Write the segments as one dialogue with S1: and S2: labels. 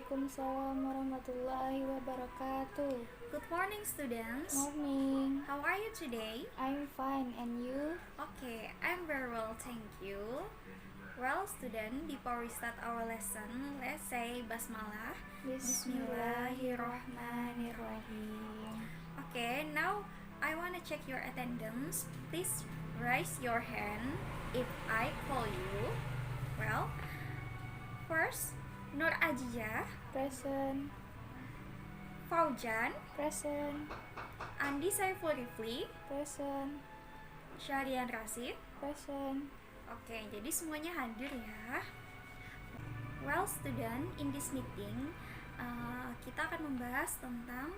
S1: Waalaikumsalam warahmatullahi wabarakatuh.
S2: Good morning, students.
S1: Morning.
S2: How are you today?
S1: I'm fine, and you?
S2: Okay, I'm very well, thank you. Well, student, before we start our lesson, let's say basmalah.
S1: Bismillahirrahmanirrahim.
S2: Okay, now I want to check your attendance. Please raise your hand if I call you. Well, first, Nur Ajiyah,
S1: Present.
S2: Faujan,
S1: Present.
S2: Andi Saiful Rifli,
S1: Present.
S2: Syarian Rasid.
S1: Present.
S2: Oke, jadi semuanya hadir ya. Well, student, in this meeting kita akan membahas tentang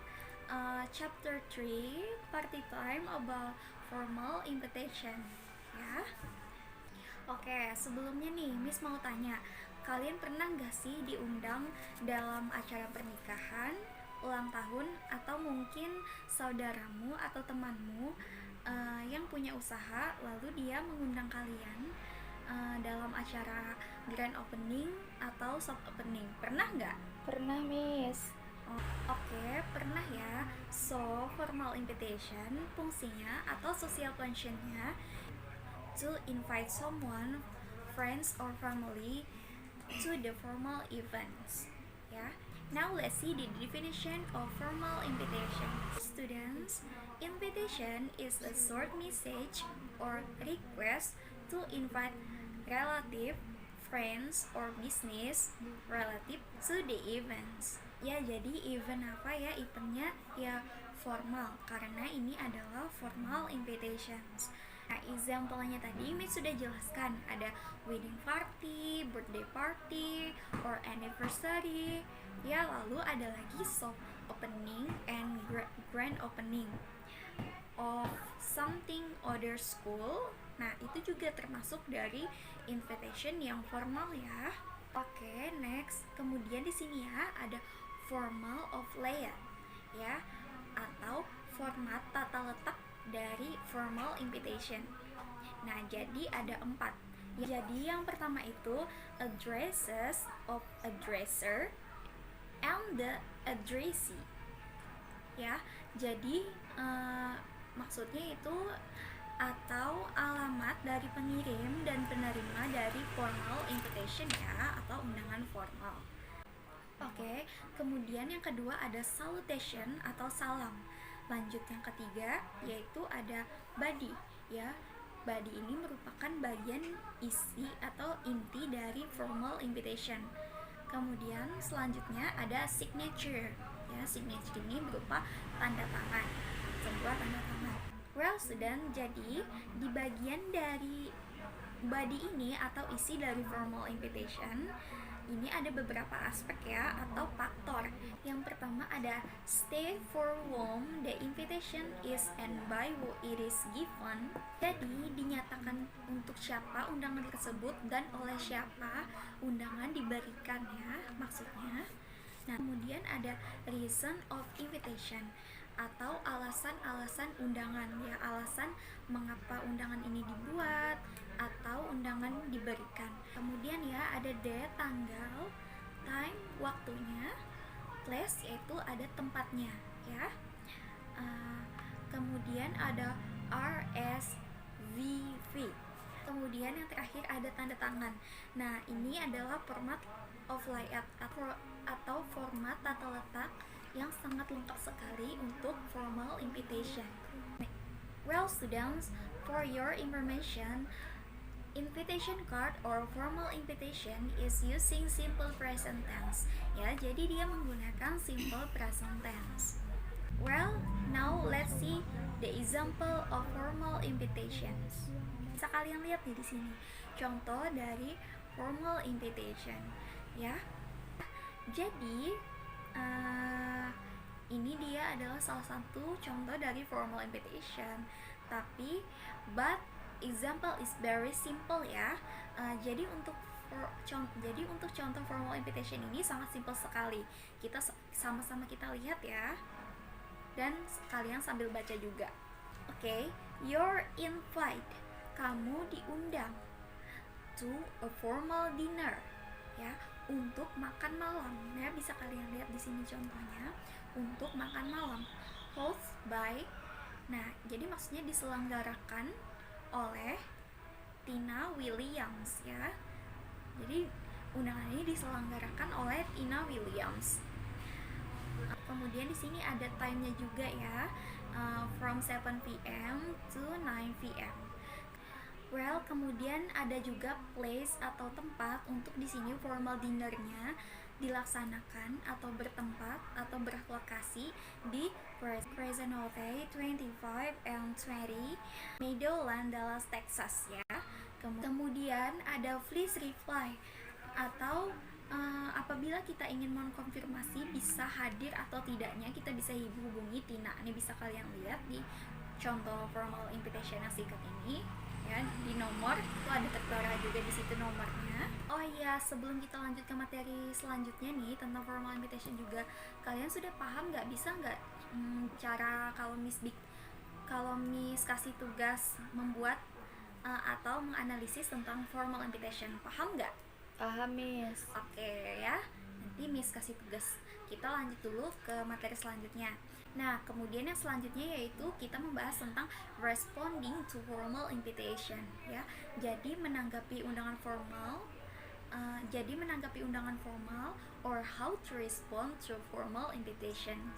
S2: chapter 3, party time about formal invitation ya. Oke, sebelumnya nih Miss mau tanya, kalian pernah gak sih diundang dalam acara pernikahan, ulang tahun, atau mungkin saudaramu atau temanmu yang punya usaha, lalu dia mengundang kalian dalam acara grand opening atau soft opening? Pernah nggak?
S1: Pernah, Miss.
S2: Oke, pernah ya. So, formal invitation fungsinya atau social functionnya to invite someone, friends or family to the formal events ya. Now let's see the definition of formal invitation. Students, invitation is a short message or request to invite relative, friends or business relative to the events. Ya, jadi event apa ya? Eventnya ya formal karena ini adalah formal invitations. Nah, example-nya tadi Miss sudah jelaskan, ada wedding party, birthday party, or anniversary. Ya, lalu ada lagi soft opening and grand opening of something other school. Nah, itu juga termasuk dari invitation yang formal ya. Oke, next. Kemudian di sini ya ada formal of layout ya, atau format tata letak dari formal invitation. Nah, jadi ada 4. Jadi yang pertama itu addresses of addresser and the addressee. Ya, jadi maksudnya itu atau alamat dari pengirim dan penerima dari formal invitation ya, atau undangan formal. Oke, kemudian yang kedua ada salutation atau salam. Lanjut yang ketiga yaitu ada body ya. Body ini merupakan bagian isi atau inti dari formal invitation. Kemudian selanjutnya ada signature ya. Signature ini berupa tanda tangan, sebuah tanda tangan. Well, student, jadi di bagian dari body ini atau isi dari formal invitation ini ada beberapa aspek ya, atau faktor. Yang pertama ada state for whom the invitation is and by who it is given. Jadi dinyatakan untuk siapa undangan tersebut dan oleh siapa undangan diberikan ya, maksudnya. Nah, kemudian ada reason of invitation atau alasan-alasan undangan ya, alasan mengapa undangan ini dibuat atau undangan diberikan. Kemudian ya ada date, tanggal, time, waktunya, place yaitu ada tempatnya ya. Kemudian ada RSVP. Kemudian yang terakhir ada tanda tangan. Nah, ini adalah format of layout atau format tata letak yang sangat lengkap sekali untuk formal invitation. Well, students, for your information, invitation card or formal invitation is using simple present tense. Ya, jadi dia menggunakan simple present tense. Well, now let's see the example of formal invitations. Bisa kalian lihat nih di sini contoh dari formal invitation, ya. Jadi ini dia adalah salah satu contoh dari formal invitation. Tapi but example is very simple ya. Jadi untuk contoh formal invitation ini sangat simple sekali. Kita sama-sama kita lihat ya. Dan kalian sambil baca juga. Oke, you're invited. Kamu diundang to a formal dinner. Ya, untuk makan malam ya, bisa kalian lihat di sini contohnya untuk makan malam, hosted by. Nah, jadi maksudnya diselenggarakan oleh Tina Williams ya. Jadi undangan ini diselenggarakan oleh Tina Williams. Kemudian di sini ada time-nya juga ya, from 7 p.m. to 9 p.m. Well, kemudian ada juga place atau tempat untuk di sini formal dinnernya dilaksanakan atau bertempat atau berlokasi di Crescent Hotel 25 and 20 Meadowland, Dallas, Texas ya. Kemudian ada please reply atau apabila kita ingin mengkonfirmasi bisa hadir atau tidaknya, kita bisa hubungi Tina. Ini bisa kalian lihat di contoh formal invitation yang singkat ini ya, di nomor itu ada tertera juga di situ nomornya. Oh iya, sebelum kita lanjut ke materi selanjutnya nih tentang formal invitation juga, kalian sudah paham nggak, bisa nggak cara kalau Miss kasih tugas membuat atau menganalisis tentang formal invitation, paham nggak?
S1: Paham, Miss.
S2: Oke ya, nanti Miss kasih tugas. Kita lanjut dulu ke materi selanjutnya. Nah, kemudian yang selanjutnya yaitu kita membahas tentang responding to formal invitation ya. Jadi menanggapi undangan formal, or how to respond to formal invitation.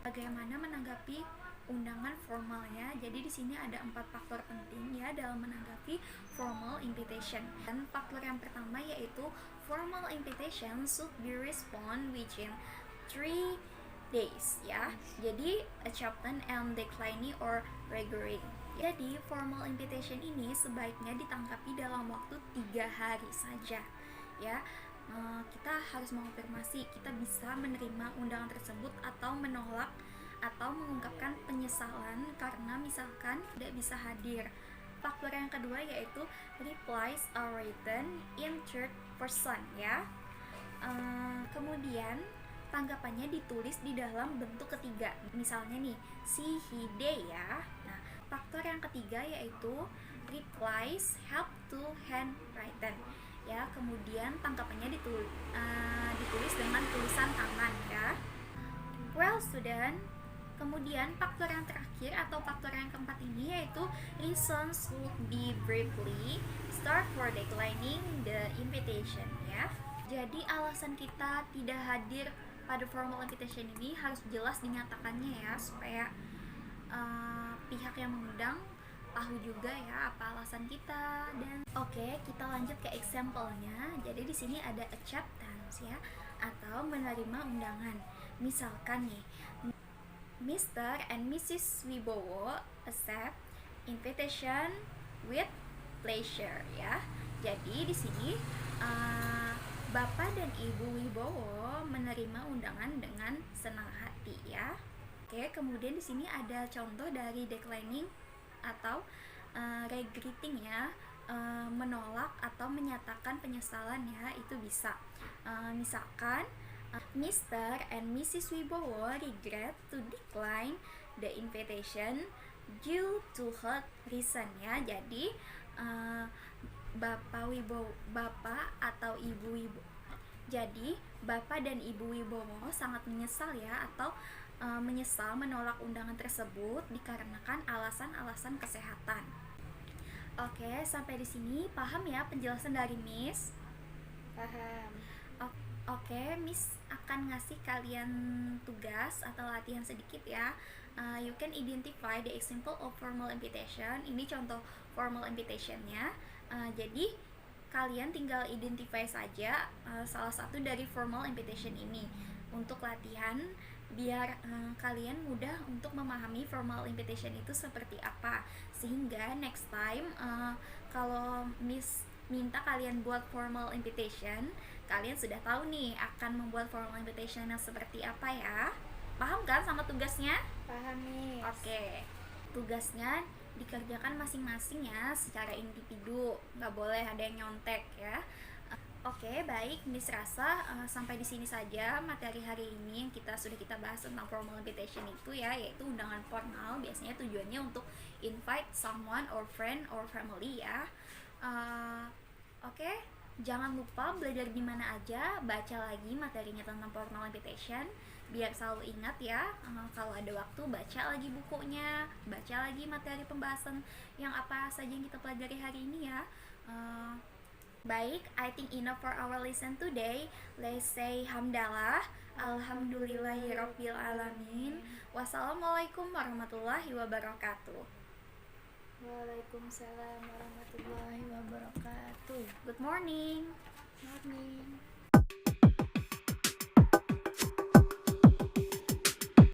S2: Bagaimana menanggapi undangan formalnya. Jadi di sini ada 4 faktor penting ya dalam menanggapi formal invitation. Dan faktor yang pertama yaitu formal invitation should be respond within 3 days ya. Jadi acceptance and declining or rejecting. Jadi formal invitation ini sebaiknya ditanggapi dalam waktu 3 hari saja ya. Kita harus mengonfirmasi kita bisa menerima undangan tersebut atau menolak atau mengungkapkan penyesalan karena misalkan tidak bisa hadir. Faktor yang kedua yaitu replies are written in third person ya. Kemudian tanggapannya ditulis di dalam bentuk ketiga, misalnya nih she, he, they ya. Nah, faktor yang ketiga yaitu replies help to handwritten ya. Kemudian tanggapannya ditulis dengan tulisan tangan ya. Well student, kemudian faktor yang terakhir atau faktor yang keempat ini yaitu reasons should be briefly start for declining the invitation ya. Jadi alasan kita tidak hadir pada formal invitation ini harus jelas dinyatakannya ya, supaya pihak yang mengundang tahu juga ya apa alasan kita. Dan oke, kita lanjut ke example-nya. Jadi di sini ada acceptance ya, atau menerima undangan. Misalkan nih, Mr. and Mrs. Wibowo accept invitation with pleasure ya. Jadi di sini Bapak dan Ibu Wibowo menerima undangan dengan senang hati ya. Oke, kemudian di sini ada contoh dari declining atau regretting ya, menolak atau menyatakan penyesalan ya, itu bisa. Misalkan Mr. and Mrs. Wibowo regret to decline the invitation due to health reason ya. Jadi Bapak atau Ibu Wibowo. Jadi Bapak dan Ibu Wibowo sangat menyesal ya, atau menyesal menolak undangan tersebut dikarenakan alasan-alasan kesehatan. Oke, sampai di sini paham ya penjelasan dari Miss?
S1: Paham.
S2: Oke, Miss akan ngasih kalian tugas atau latihan sedikit ya. You can identify the example of formal invitation. Ini contoh formal invitationnya. Jadi kalian tinggal identify saja salah satu dari formal invitation ini untuk latihan, biar kalian mudah untuk memahami formal invitation itu seperti apa, sehingga next time kalau Miss minta kalian buat formal invitation, kalian sudah tahu nih akan membuat formal invitation yang seperti apa ya. Paham kan sama tugasnya?
S1: Paham, Miss.
S2: Oke, tugasnya dikerjakan masing-masing ya, secara individu, nggak boleh ada yang nyontek ya. Oke, baik, Miss rasa sampai di sini saja materi hari ini yang sudah kita bahas tentang formal invitation itu ya, yaitu undangan formal. Biasanya tujuannya untuk invite someone or friend or family ya. Oke, Jangan lupa belajar di mana aja, baca lagi materinya tentang formal invitation biar selalu ingat ya. Kalau ada waktu baca lagi bukunya, baca lagi materi pembahasan yang apa saja yang kita pelajari hari ini ya. Baik, I think enough for our lesson today. Let's say hamdalah, alhamdulillahirabbil alamin. Wassalamualaikum warahmatullahi wabarakatuh.
S1: Waalaikumsalam warahmatullahi wabarakatuh.
S2: Good morning.
S1: Morning.